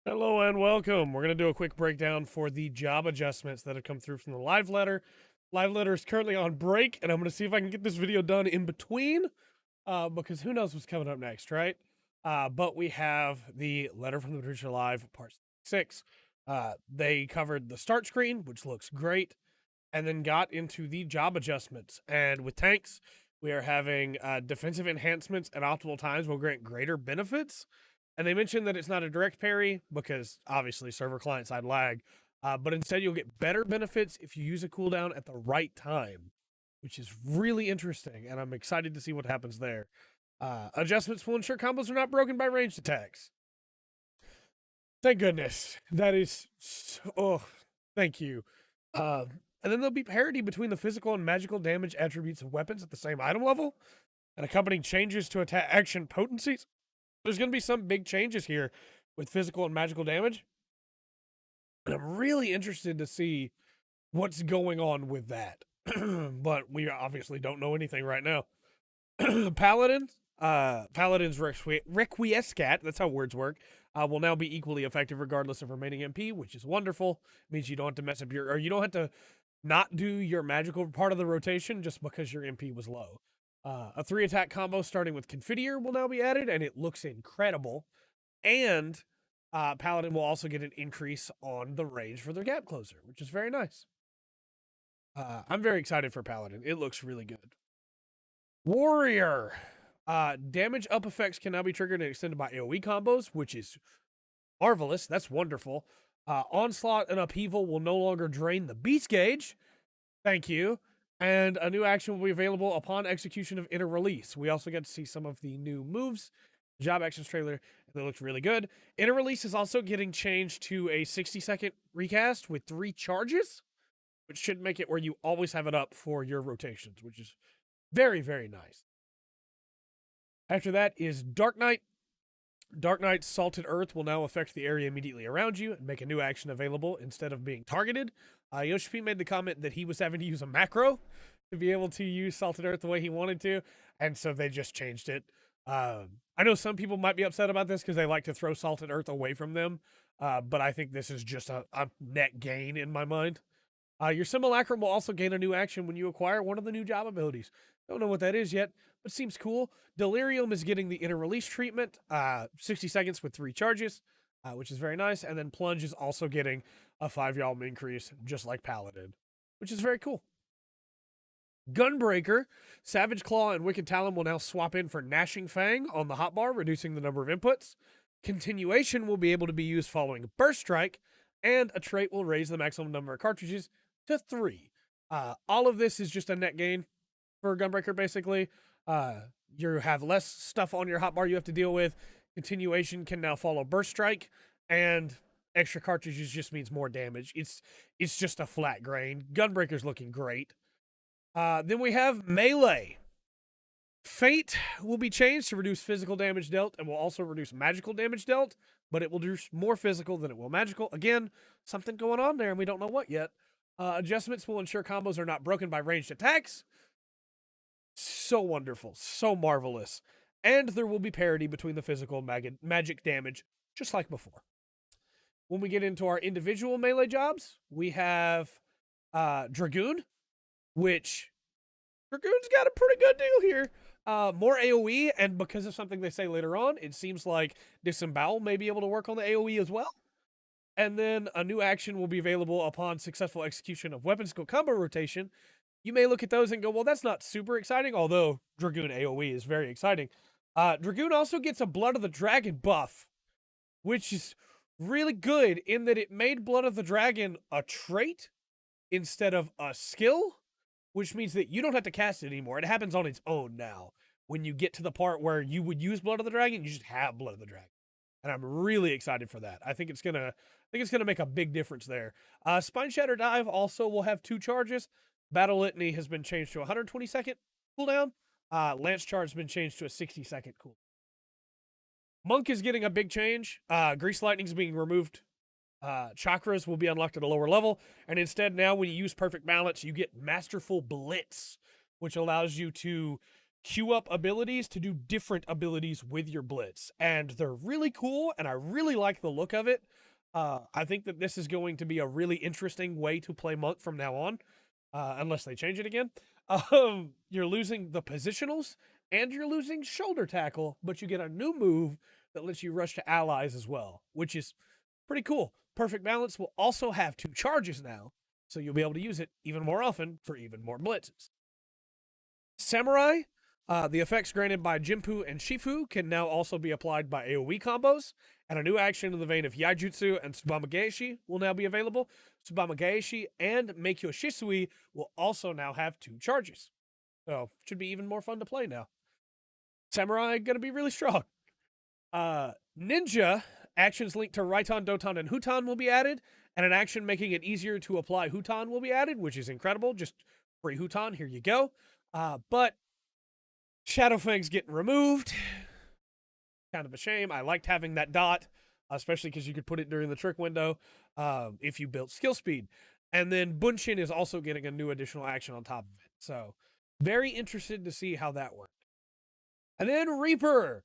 Hello and welcome. We're going to do a quick breakdown for the job adjustments that have come through from the live letter. Live letter is currently on break, and I'm going to see if I can get this video done in between because who knows what's coming up next, right? But we have the letter from the producer live, part 6. They covered the start screen, which looks great, and then got into the job adjustments. And with tanks, we are having defensive enhancements at optimal times will grant greater benefits. And they mentioned that it's not a direct parry because obviously server client side lag, but instead you'll get better benefits if you use a cooldown at the right time, which is really interesting. And I'm excited to see what happens there. Adjustments will ensure combos are not broken by ranged attacks. Thank goodness. That is, oh, thank you. And then there'll be parity between the physical and magical damage attributes of weapons at the same item level, and accompanying changes to attack action potencies. There's going to be some big changes here with physical and magical damage. And I'm really interested to see what's going on with that. But we obviously don't know anything right now. Paladin's Requiescat, that's how words work, will now be equally effective regardless of remaining MP, which is wonderful. It means you don't have to mess up or you don't have to not do your magical part of the rotation just because your MP was low. A 3-attack combo starting with Confiteor will now be added, and it looks incredible. And Paladin will also get an increase on the range for their gap closer, which is very nice. I'm very excited for Paladin. It looks really good. Warrior. Damage up effects can now be triggered and extended by AoE combos, which is marvelous. That's wonderful. Onslaught and Upheaval will no longer drain the beast gauge. Thank you. And a new action will be available upon execution of Inner Release. We also get to see some of the new moves. Job actions trailer, and they looked really good. Inner Release is also getting changed to a 60-second recast with 3 charges, which should make it where you always have it up for your rotations, which is very, very nice. After that is Dark Knight. Dark Knight's Salted Earth will now affect the area immediately around you and make a new action available instead of being targeted. Yoshi made the comment that he was having to use a macro to be able to use Salted Earth the way he wanted to, and so they just changed it. I know some people might be upset about this because they like to throw Salted Earth away from them, but I think this is just a net gain in my mind. Your Simulacrum will also gain a new action when you acquire one of the new job abilities. Don't know what that is yet, but seems cool. Delirium is getting the Inner Release treatment, 60 seconds with 3 charges, which is very nice. And then Plunge is also getting a 5 Yalm increase, just like Paladin, which is very cool. Gunbreaker, Savage Claw, and Wicked Talon will now swap in for Gnashing Fang on the hotbar, reducing the number of inputs. Continuation will be able to be used following Burst Strike, and a trait will raise the maximum number of cartridges to 3. All of this is just a net gain for Gunbreaker, basically. You have less stuff on your hotbar you have to deal with. Continuation can now follow Burst Strike, and extra cartridges just means more damage. It's just a flat grain. Gunbreaker's looking great. Then we have Melee. Fate will be changed to reduce physical damage dealt and will also reduce magical damage dealt, but it will do more physical than it will magical. Again, something going on there, and we don't know what yet. Adjustments will ensure combos are not broken by ranged attacks. So wonderful, so marvelous. And there will be parity between the physical and magic damage, just like before. When we get into our individual melee jobs, we have Dragoon, which Dragoon's got a pretty good deal here. More AoE, and because of something they say later on, it seems like Disembowel may be able to work on the AoE as well. And then a new action will be available upon successful execution of weapon skill combo rotation. You may look at those and go, well, that's not super exciting, although Dragoon AoE is very exciting. Dragoon also gets a Blood of the Dragon buff, which is really good in that it made Blood of the Dragon a trait instead of a skill, which means that you don't have to cast it anymore. It happens on its own now. When you get to the part where you would use Blood of the Dragon, you just have Blood of the Dragon. And I'm really excited for that. I think it's gonna make a big difference there. Spine Shatter Dive also will have 2 charges. Battle Litany has been changed to a 120-second cooldown. Lance Charge has been changed to a 60-second cooldown. Monk is getting a big change. Grease Lightning is being removed. Chakras will be unlocked at a lower level, and instead now when you use Perfect Balance, you get Masterful Blitz, which allows you to queue up abilities to do different abilities with your Blitz. And they're really cool, and I really like the look of it. I think that this is going to be a really interesting way to play Monk from now on, unless they change it again. You're losing the positionals, and you're losing shoulder tackle, but you get a new move that lets you rush to allies as well, which is pretty cool. Perfect Balance will also have 2 charges now, so you'll be able to use it even more often for even more blitzes. Samurai, the effects granted by Jinpu and Shifu can now also be applied by AoE combos, and a new action in the vein of Yaijutsu and Tsubama Geishi will now be available. Tsubama Geishi and Meikyo Shisui will also now have 2 charges. So, should be even more fun to play now. Samurai gonna be really strong. Ninja, actions linked to Raiton, Doton, and Huton will be added, and an action making it easier to apply Huton will be added, which is incredible. Just free Huton, here you go. But Shadowfang's getting removed. Kind of a shame. I liked having that dot, especially because you could put it during the trick window if you built skill speed. And then Bunshin is also getting a new additional action on top of it. So, very interested to see how that works. And then Reaper.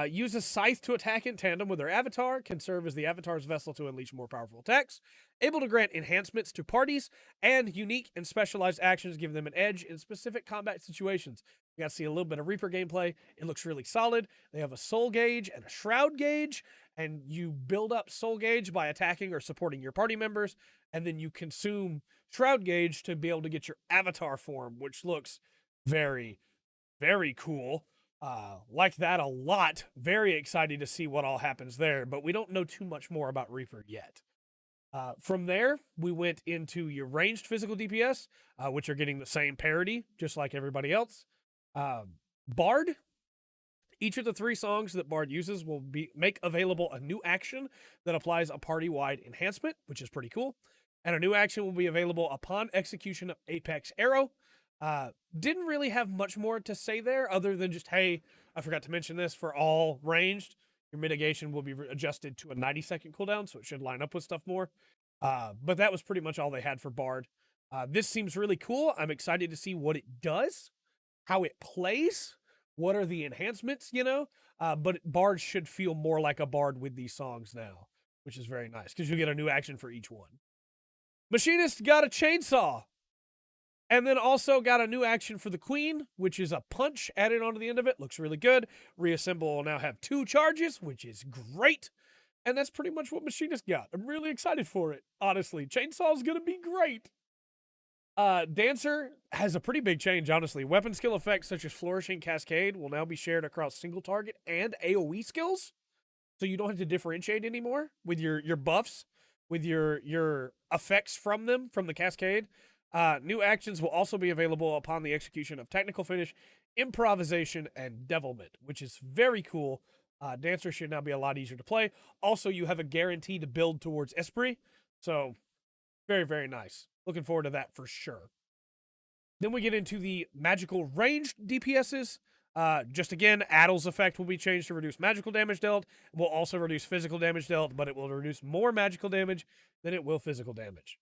Use a scythe to attack in tandem with their avatar, can serve as the avatar's vessel to unleash more powerful attacks, able to grant enhancements to parties, and unique and specialized actions give them an edge in specific combat situations. You got to see a little bit of Reaper gameplay. It looks really solid. They have a soul gauge and a shroud gauge, and you build up soul gauge by attacking or supporting your party members, and then you consume shroud gauge to be able to get your avatar form, which looks very, very cool. Like that a lot. Very excited to see what all happens there, but we don't know too much more about Reaper yet. From there, we went into your ranged physical DPS, which are getting the same parity, just like everybody else. Bard. Each of the 3 songs that Bard uses will make available a new action that applies a party-wide enhancement, which is pretty cool. And a new action will be available upon execution of Apex Arrow. Didn't really have much more to say there other than just, hey, I forgot to mention this, for all ranged, your mitigation will be adjusted to a 90-second cooldown, so it should line up with stuff more. But that was pretty much all they had for Bard. This seems really cool. I'm excited to see what it does, how it plays, what are the enhancements, you know? But Bard should feel more like a Bard with these songs now, which is very nice, because you get a new action for each one. Machinist got a chainsaw. And then also got a new action for the Queen, which is a punch added onto the end of it. Looks really good. Reassemble will now have 2 charges, which is great. And that's pretty much what Machinist got. I'm really excited for it, honestly. Chainsaw's going to be great. Dancer has a pretty big change, honestly. Weapon skill effects such as Flourishing Cascade will now be shared across single target and AoE skills. So you don't have to differentiate anymore with your buffs, with your effects from them, from the Cascade. New actions will also be available upon the execution of Technical Finish, Improvisation, and Devilment, which is very cool. Dancer should now be a lot easier to play. Also, you have a guarantee to build towards Esprit, so very, very nice. Looking forward to that for sure. Then we get into the magical ranged DPSs. Just again, Addle's effect will be changed to reduce magical damage dealt. It will also reduce physical damage dealt, but it will reduce more magical damage than it will physical damage.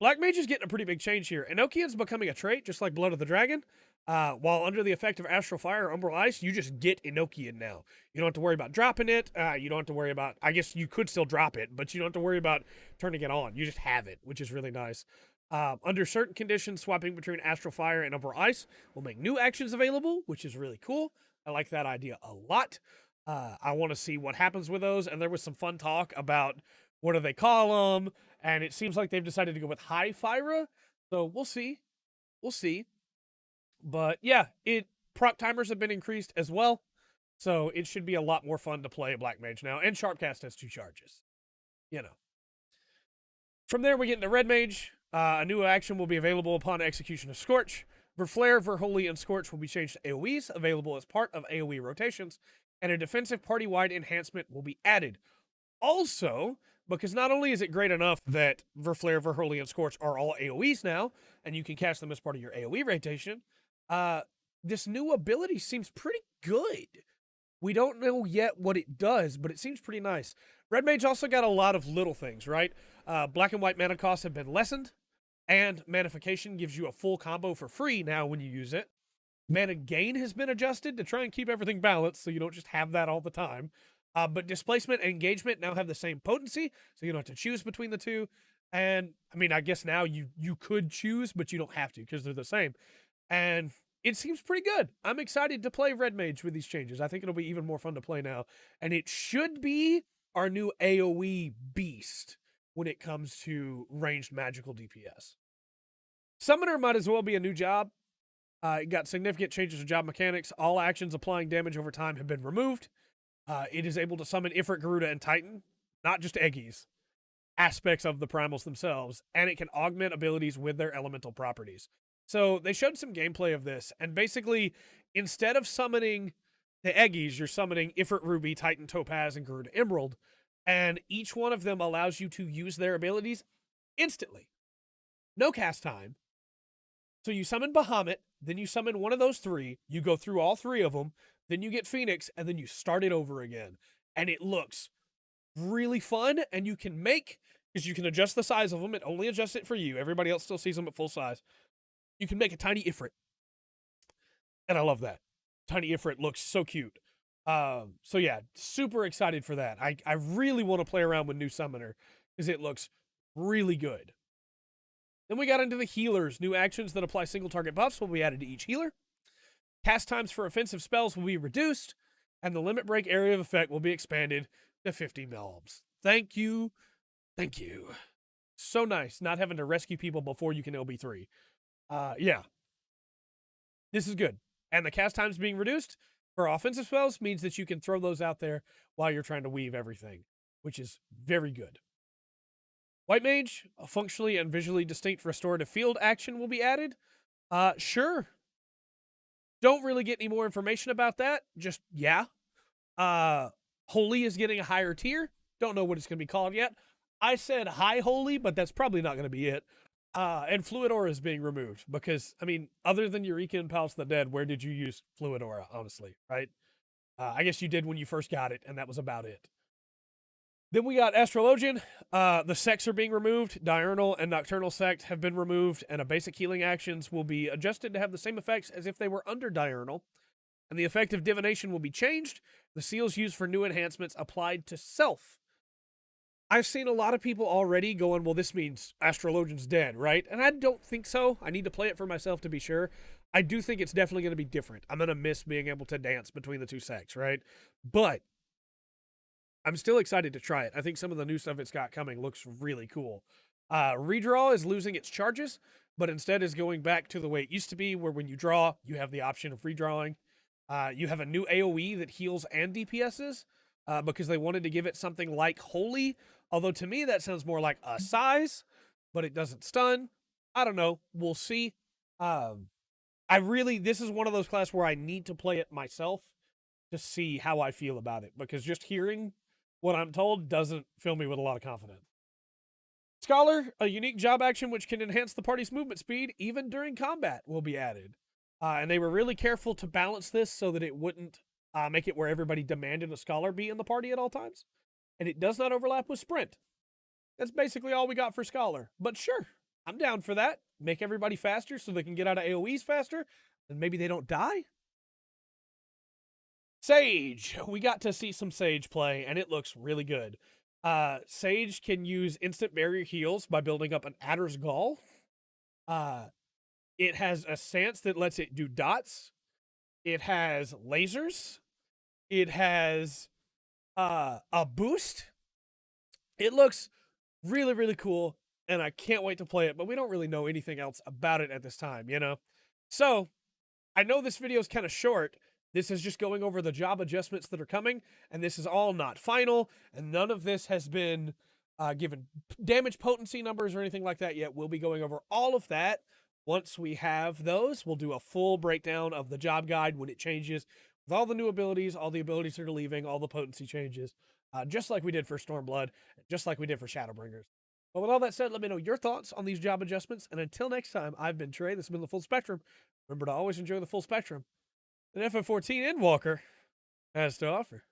Black Mage is getting a pretty big change here. Enochian's becoming a trait, just like Blood of the Dragon. While under the effect of Astral Fire or Umbral Ice, you just get Enochian now. You don't have to worry about dropping it. You don't have to worry about... I guess you could still drop it, but you don't have to worry about turning it on. You just have it, which is really nice. Under certain conditions, swapping between Astral Fire and Umbral Ice will make new actions available, which is really cool. I like that idea a lot. I want to see what happens with those, and there was some fun talk about what do they call them, and it seems like they've decided to go with High Fyra, so we'll see. We'll see. But yeah, proc timers have been increased as well, so it should be a lot more fun to play Black Mage now, and Sharpcast has 2 charges. You know. From there, we get into Red Mage. A new action will be available upon execution of Scorch. Verflare, Verholy, and Scorch will be changed to AoEs, available as part of AoE rotations, and a defensive party-wide enhancement will be added. Also, because not only is it great enough that Verflare, Verholy, and Scorch are all AoEs now, and you can cast them as part of your AoE rotation, this new ability seems pretty good. We don't know yet what it does, but it seems pretty nice. Red Mage also got a lot of little things, right? Black and white mana costs have been lessened, and Manification gives you a full combo for free now when you use it. Mana gain has been adjusted to try and keep everything balanced so you don't just have that all the time. But displacement and engagement now have the same potency, so you don't have to choose between the two. And I mean, I guess now you could choose, but you don't have to because they're the same. And it seems pretty good. I'm excited to play Red Mage with these changes. I think it'll be even more fun to play now. And it should be our new AoE beast when it comes to ranged magical DPS. Summoner might as well be a new job. It got significant changes to job mechanics. All actions applying damage over time have been removed. It is able to summon Ifrit, Garuda, and Titan, not just Eggies, aspects of the primals themselves, and it can augment abilities with their elemental properties. So they showed some gameplay of this, and basically, instead of summoning the Eggies, you're summoning Ifrit, Ruby, Titan, Topaz, and Garuda Emerald, and each one of them allows you to use their abilities instantly. No cast time. So you summon Bahamut, then you summon one of those three, you go through all three of them, then you get Phoenix, and then you start it over again. And it looks really fun, and you can make, because you can adjust the size of them, it only adjusts it for you, everybody else still sees them at full size. You can make a tiny Ifrit. And I love that. Tiny Ifrit looks so cute. So yeah, super excited for that. I really want to play around with New Summoner, because it looks really good. Then we got into the healers. New actions that apply single target buffs will be added to each healer. Cast times for offensive spells will be reduced, and the limit break area of effect will be expanded to 50 mobs. Thank you. Thank you. So nice not having to rescue people before you can LB3. Yeah. This is good. And the cast times being reduced for offensive spells means that you can throw those out there while you're trying to weave everything, which is very good. White Mage, a functionally and visually distinct restorative field action will be added. Sure. Don't really get any more information about that. Just, yeah. Holy is getting a higher tier. Don't know what it's going to be called yet. I said High Holy, but that's probably not going to be it. And Fluid Aura is being removed because, I mean, other than Eureka and Palace of the Dead, where did you use Fluid Aura, honestly, right? I guess you did when you first got it, and that was about it. Then we got Astrologian. The sects are being removed. Diurnal and Nocturnal sect have been removed, and basic healing actions will be adjusted to have the same effects as if they were under Diurnal. And the effect of Divination will be changed. The seals used for new enhancements applied to self. I've seen a lot of people already going, well, this means Astrologian's dead, right? And I don't think so. I need to play it for myself to be sure. I do think it's definitely going to be different. I'm going to miss being able to dance between the two sects, right? But I'm still excited to try it. I think some of the new stuff it's got coming looks really cool. Redraw is losing its charges, but instead is going back to the way it used to be, where when you draw, you have the option of redrawing. You have a new AoE that heals and DPSs, because they wanted to give it something like Holy, although to me that sounds more like a size, but it doesn't stun. I don't know. We'll see. This is one of those classes where I need to play it myself to see how I feel about it, because just hearing what I'm told doesn't fill me with a lot of confidence. Scholar, a unique job action which can enhance the party's movement speed even during combat, will be added. And they were really careful to balance this so that it wouldn't make it where everybody demanded a Scholar be in the party at all times. And it does not overlap with Sprint. That's basically all we got for Scholar. But sure, I'm down for that. Make everybody faster so they can get out of AoEs faster, and maybe they don't die. Sage. We got to see some Sage play, and it looks really good. Sage can use instant barrier heals by building up an Adder's Gall. It has a stance that lets it do dots. It has lasers. It has a boost. It looks really, really cool, and I can't wait to play it, but we don't really know anything else about it at this time, you know? So, I know this video is kind of short. This is just going over the job adjustments that are coming, and this is all not final, and none of this has been given damage potency numbers or anything like that yet. We'll be going over all of that once we have those. We'll do a full breakdown of the job guide when it changes, with all the new abilities, all the abilities that are leaving, all the potency changes, just like we did for Stormblood, just like we did for Shadowbringers. But with all that said, let me know your thoughts on these job adjustments, and until next time, I've been Trey. This has been The Full Spectrum. Remember to always enjoy the full spectrum. An FF14 Endwalker has to offer.